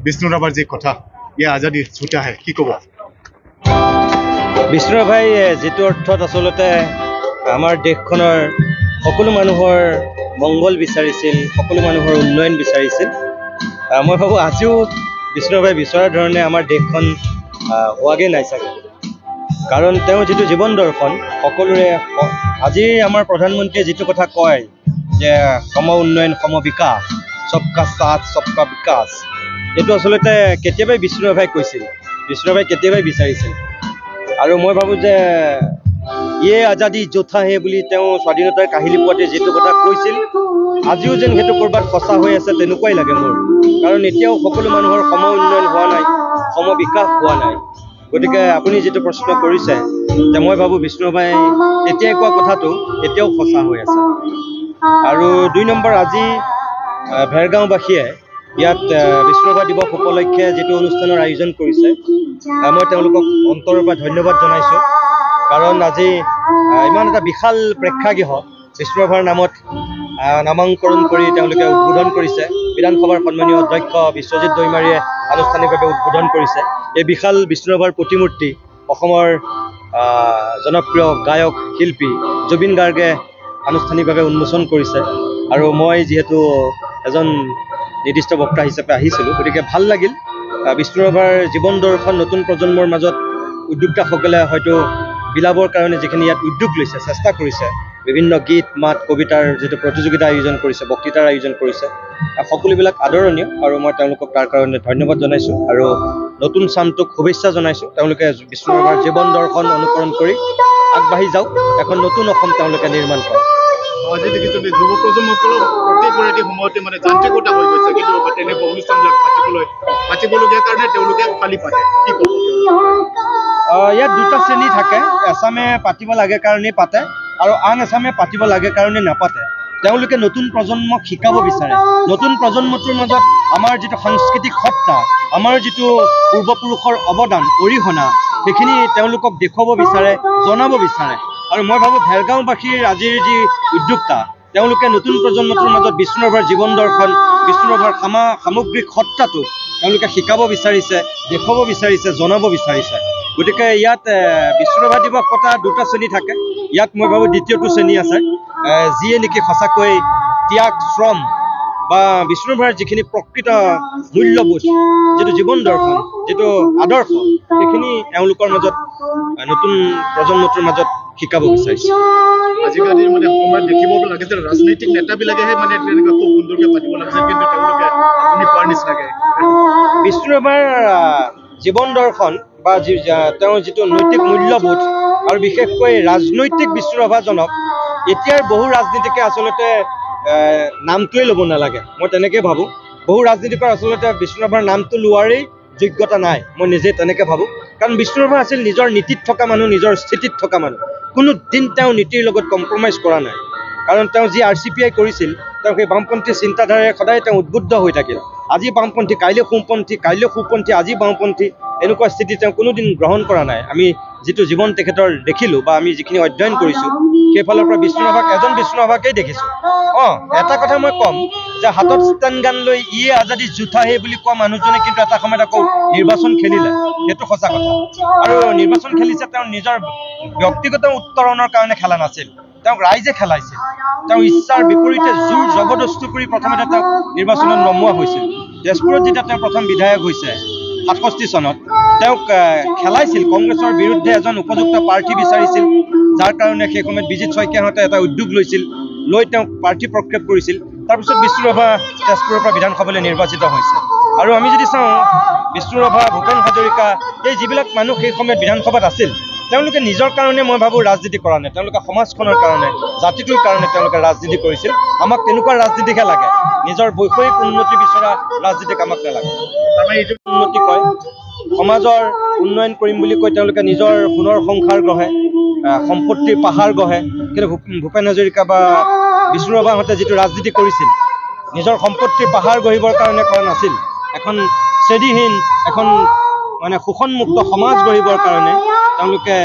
বিষ্ণুৰাভাৰ যে কথা ইয়া আজাদী ছুটা হে কি ক'ব? বিষ্ণুৰাভাই যিটো অৰ্থত আচলতে আমাৰ দেশখনৰ সকলো মানুহৰ মংগল বিচাৰিছিল, সকলো মানুহৰ উন্নয়ন বিচাৰিছিল। মই ভাবোঁ আজিও বিষ্ণুৰাভাই বিচৰাৰ ধৰণে আমাৰ দেশখন হোৱাগৈ নাই চাগে। কাৰণ তেওঁ যিটো জীৱন দৰ্শন সকলোৰে, আজি আমাৰ প্ৰধানমন্ত্ৰীয়ে যিটো কথা কয় যে সম উন্নয়ন সম বিকাশ, সবকা সাথ সবকা বিকাশ, এইটো আচলতে কেতিয়াবাই বিষ্ণুৰাভাই কৈছিল, বিষ্ণুৰাভাই কেতিয়াবাই বিচাৰিছিল। আৰু মই ভাবোঁ যে ইয়ে আজাদী যোথা হে বুলি তেওঁ স্বাধীনতাৰ কাহিনী পোৱাতে যিটো কথা কৈছিল, আজিও যেন সেইটো ক'ৰবাত সঁচা হৈ আছে তেনেকুৱাই লাগে মোৰ। কাৰণ এতিয়াও সকলো মানুহৰ সম উন্নয়ন হোৱা নাই, সম বিকাশ হোৱা নাই। গতিকে আপুনি যিটো প্ৰশ্ন কৰিছে, যে মই ভাবোঁ বিষ্ণুৰাভাই তেতিয়াই কোৱা কথাটো এতিয়াও সঁচা হৈ আছে। আৰু ২ নম্বৰ, আজি ভেৰগাঁওবাসীয়ে ইয়াত বিষ্ণুৰাভা দিৱস উপলক্ষে যিটো অনুষ্ঠানৰ আয়োজন কৰিছে, মই তেওঁলোকক অন্তৰৰ পৰা ধন্যবাদ জনাইছোঁ। কাৰণ আজি ইমান এটা বিশাল প্ৰেক্ষাগৃহ বিষ্ণুৰাভাৰ নামত নামাংকৰণ কৰি তেওঁলোকে উদ্বোধন কৰিছে। বিধানসভাৰ সন্মানীয় অধ্যক্ষ বিশ্বজিৎ দৈমাৰীয়ে আনুষ্ঠানিকভাৱে উদ্বোধন কৰিছে। এই বিশাল বিষ্ণুৰাভাৰ প্ৰতিমূৰ্তি অসমৰ জনপ্ৰিয় গায়ক শিল্পী জুবিন গাৰ্গে আনুষ্ঠানিকভাৱে উন্মোচন কৰিছে। আৰু মই যিহেতু এজন নিৰ্দিষ্ট বক্তা হিচাপে আহিছিলোঁ, গতিকে ভাল লাগিল। বিষ্ণুৰাভাৰ জীৱন দৰ্শন নতুন প্ৰজন্মৰ মাজত উদ্যোক্তাসকলে হয়তো বিলাবৰ কাৰণে যিখিনি ইয়াত উদ্যোগ লৈছে, চেষ্টা কৰিছে, বিভিন্ন গীত মাত কবিতাৰ যিটো প্ৰতিযোগিতা আয়োজন কৰিছে, বক্তৃতাৰ আয়োজন কৰিছে, সকলোবিলাক আদৰণীয়। আৰু মই তেওঁলোকক তাৰ কাৰণে ধন্যবাদ জনাইছোঁ আৰু নতুন চামটোক শুভেচ্ছা জনাইছোঁ। তেওঁলোকে বিষ্ণুৰাভাৰ জীৱন দৰ্শন অনুকৰণ কৰি আগবাঢ়ি যাওক, এখন নতুন অসম তেওঁলোকে নিৰ্মাণ কৰক। আজি দেখিছোঁ যুৱ প্ৰজন্মসকলক প্ৰত্যেকৰে সময়তে যান্ত্ৰিকতা হৈ গৈছে, কিন্তু তেনেকুৱা অনুষ্ঠানবিলাক পাতিবলগীয়া কাৰণে তেওঁলোকে খালী পাতে, কি ক'ব? ইয়াত দুটা শ্ৰেণী থাকে। এছামে পাতিব লাগে কাৰণেই পাতে আৰু আন এছামে পাতিব লাগে কাৰণে নাপাতে। তেওঁলোকে নতুন প্ৰজন্মক শিকাব বিচাৰে। নতুন প্ৰজন্মটোৰ মাজত আমাৰ যিটো সাংস্কৃতিক সত্তা, আমাৰ যিটো পূৰ্বপুৰুষৰ অৱদান, অৰিহণা, সেইখিনি তেওঁলোকক দেখুৱাব বিচাৰে, জনাব বিচাৰে। আৰু মই ভাবোঁ ভেৰগাঁওবাসীৰ আজিৰ যি উদ্যোক্তা, তেওঁলোকে নতুন প্ৰজন্মটোৰ মাজত বিষ্ণুৰাভাৰ জীৱন দৰ্শন, বিষ্ণুৰাভাৰ সামগ্ৰিক সত্তাটো তেওঁলোকে শিকাব বিচাৰিছে, দেখুৱাব বিচাৰিছে, জনাব বিচাৰিছে। গতিকে ইয়াত বিষ্ণুৰাভা দিৱস পতা দুটা শ্ৰেণী থাকে। ইয়াত মই ভাবোঁ দ্বিতীয়টো শ্ৰেণী আছে, যিয়ে নেকি সঁচাকৈ ত্যাগ, শ্ৰম বা বিষ্ণুৰাভাৰ যিখিনি প্ৰকৃত মূল্যবোধ, যিটো জীৱন দৰ্শন, যিটো আদৰ্শ, সেইখিনি এওঁলোকৰ মাজত নতুন প্ৰজন্মটোৰ মাজত শিকাব বিচাৰিছে। আজিকালি সময়ত দেখিব লাগে যে ৰাজনৈতিক নেতাবিলাকেহে তেনেকুৱা খুব সুন্দৰকৈ পাতিব লাগিছে, কিন্তু তেওঁলোকে আপুনি কোৱাৰ নিচিনাকৈ বিষ্ণুৰাভাৰ জীৱন দৰ্শন বা তেওঁৰ যিটো নৈতিক মূল্যবোধ আৰু বিশেষকৈ ৰাজনৈতিক বিষ্ণুৰাভাজনক এতিয়াৰ বহু ৰাজনীতিকে আচলতে নামটোৱে ল'ব নালাগে, মই তেনেকৈ ভাবোঁ। বহু ৰাজনীতিকৰ আচলতে বিষ্ণুৰাভাৰ নামটো লোৱাৰেই যোগ্যতা নাই, মই নিজে তেনেকৈ ভাবোঁ। কাৰণ বিষ্ণুৰাভা আছিল নিজৰ নীতিত থকা মানুহ, নিজৰ স্থিতিত থকা মানুহ। কোনো দিন তেওঁ নীতিৰ লগত কম্প্ৰমাইজ কৰা নাই। কাৰণ তেওঁ যি RCPI কৰিছিল, তেওঁ সেই বামপন্থী চিন্তাধাৰাৰে সদায় তেওঁ উদ্বুদ্ধ হৈ থাকিল। আজি বামপন্থী, কাইলৈ সোঁপন্থী, কাইলৈ সোঁপন্থী, আজি বাওঁপন্থী, এনেকুৱা স্থিতি তেওঁ কোনোদিন গ্ৰহণ কৰা নাই। আমি যিটো জীৱন তেখেতৰ দেখিলোঁ বা আমি যিখিনি অধ্যয়ন কৰিছোঁ, সেইফালৰ পৰা বিষ্ণুৰাভাক এজন বিষ্ণুৰাভাকেই দেখিছোঁ। এটা কথা মই ক'ম যে হাতত ষ্টেন গান লৈ ইয়ে আজাদী যোথা হে বুলি কোৱা মানুহজনে কিন্তু এটা সময়ত আকৌ নিৰ্বাচন খেলিলে, সেইটো সঁচা কথা। আৰু নিৰ্বাচন খেলিছে তেওঁ নিজৰ ব্যক্তিগত উত্তৰণৰ কাৰণে খেলা নাছিল, তেওঁক ৰাইজে খেলাইছিল। তেওঁ ইচ্ছাৰ বিপৰীতে জোৰ জবৰদস্তি কৰি প্ৰথমতে তেওঁক নিৰ্বাচনত নমোৱা হৈছিল। তেজপুৰত যেতিয়া তেওঁ প্ৰথম বিধায়ক হৈছে 67 চনত, তেওঁক খেলাইছিল। কংগ্ৰেছৰ বিৰুদ্ধে এজন উপযুক্ত প্ৰাৰ্থী বিচাৰিছিল, যাৰ কাৰণে সেই সময়ত বিজিত শইকীয়াহঁতে এটা উদ্যোগ লৈছিল, লৈ তেওঁক প্ৰাৰ্থী প্ৰক্ষেপ কৰিছিল। তাৰপিছত বিষ্ণুৰাভা তেজপুৰৰ পৰা বিধানসভালৈ নিৰ্বাচিত হৈছে। আৰু আমি যদি চাওঁ, বিষ্ণুৰাভা, ভূপেন হাজৰিকা, এই যিবিলাক মানুহ সেই সময়ত বিধানসভাত আছিল, তেওঁলোকে নিজৰ কাৰণে মই ভাবোঁ ৰাজনীতি কৰা নাই, তেওঁলোকে সমাজখনৰ কাৰণে, জাতিটোৰ কাৰণে তেওঁলোকে ৰাজনীতি কৰিছিল। আমাক তেনেকুৱা ৰাজনীতিহে লাগে, নিজৰ বৈষয়িক উন্নতি বিচৰা ৰাজনীতিক আমাক নালাগে। তাৰমানে এইটো উন্নতি কয়, সমাজৰ উন্নয়ন কৰিম বুলি কৈ তেওঁলোকে নিজৰ সোণৰ সংসাৰ গঢ়ে, সম্পত্তিৰ পাহাৰ গঢ়ে। কিন্তু ভূপেন হাজৰিকা বা বিষ্ণুৰাভাহঁতে যিটো ৰাজনীতি কৰিছিল, নিজৰ সম্পত্তিৰ পাহাৰ গঢ়িবৰ কাৰণে কৰা নাছিল, এখন শ্ৰেণীহীন, এখন শোষণমুক্ত সমাজ গঢ়িবৰ কাৰণে তেওঁলোকে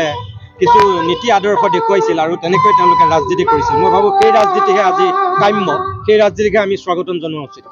কিছু নীতি আদৰ্শ দেখুৱাইছিল আৰু তেনেকৈ তেওঁলোকে ৰাজনীতি কৰিছিল। মই ভাবোঁ সেই ৰাজনীতিহে আজি কাম্য, সেই ৰাজনীতিকে আমি স্বাগতম জনোৱা উচিত।